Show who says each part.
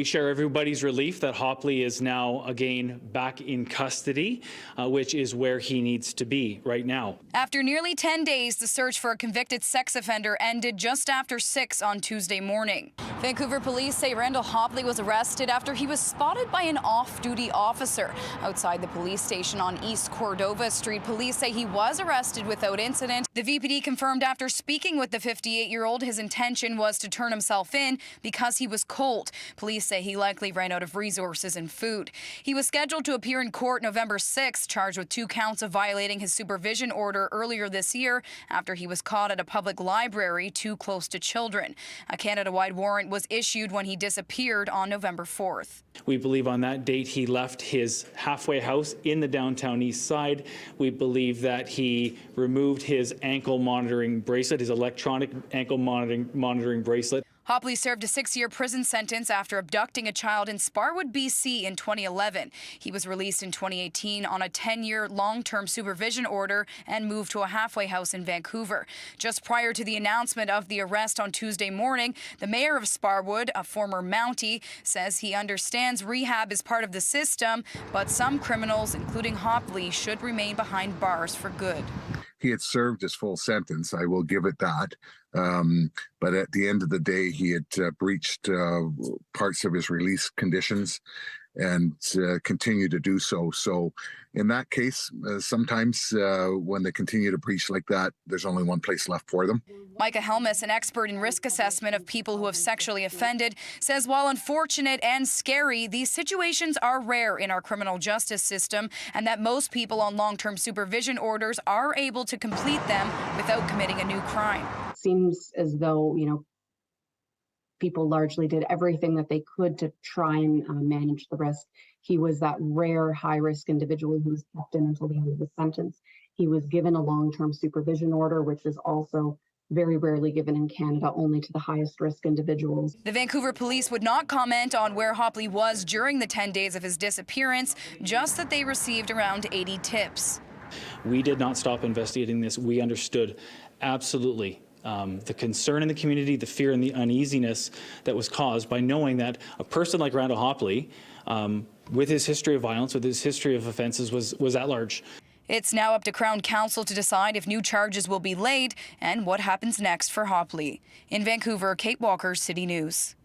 Speaker 1: We share everybody's relief that Hopley is now again back in custody, which is where he needs to be right now.
Speaker 2: After nearly 10 days, the search for a convicted sex offender ended just after 6 on Tuesday morning. Vancouver police say Randall Hopley was arrested after he was spotted by an off-duty officer outside the police station on East Cordova Street. Police say he was arrested without incident. The VPD confirmed after speaking with the 58-year-old his intention was to turn himself in because he was cold. Police say he likely ran out of resources and food. He was scheduled to appear in court November 6th, charged with 2 counts of violating his supervision order earlier this year after he was caught at a public library too close to children. A Canada-wide warrant was issued when he disappeared on November 4th.
Speaker 1: We believe on that date he left his halfway house in the downtown East Side. We believe that he removed his ankle monitoring bracelet, his electronic ankle monitoring bracelet.
Speaker 2: Hopley served a 6-year prison sentence after abducting a child in Sparwood, BC in 2011. He was released in 2018 on a 10-year long-term supervision order and moved to a halfway house in Vancouver. Just prior to the announcement of the arrest on Tuesday morning, the mayor of Sparwood, a former Mountie, says he understands rehab is part of the system, but some criminals, including Hopley, should remain behind bars for good.
Speaker 3: He had served his full sentence, I will give it that. But at the end of the day, he had breached parts of his release conditions and continued to do so. So in that case, sometimes when they continue to breach like that, there's only one place left for them.
Speaker 2: Micah Helmus, an expert in risk assessment of people who have sexually offended, says while unfortunate and scary, these situations are rare in our criminal justice system and that most people on long-term supervision orders are able to complete them without committing a new crime.
Speaker 4: It seems as though, people largely did everything that they could to try and manage the risk. He was that rare high-risk individual who was kept in until the end of the sentence. He was given a long-term supervision order, which is also very rarely given in Canada, only to the highest risk individuals.
Speaker 2: The Vancouver police would not comment on where Hopley was during the 10 days of his disappearance, just that they received around 80 tips.
Speaker 1: We did not stop investigating this. We understood absolutely the concern in the community, the fear and the uneasiness that was caused by knowing that a person like Randall Hopley, with his history of violence, with his history of offences, was at large.
Speaker 2: It's now up to Crown Counsel to decide if new charges will be laid and what happens next for Hopley. In Vancouver, Kate Walker, City News.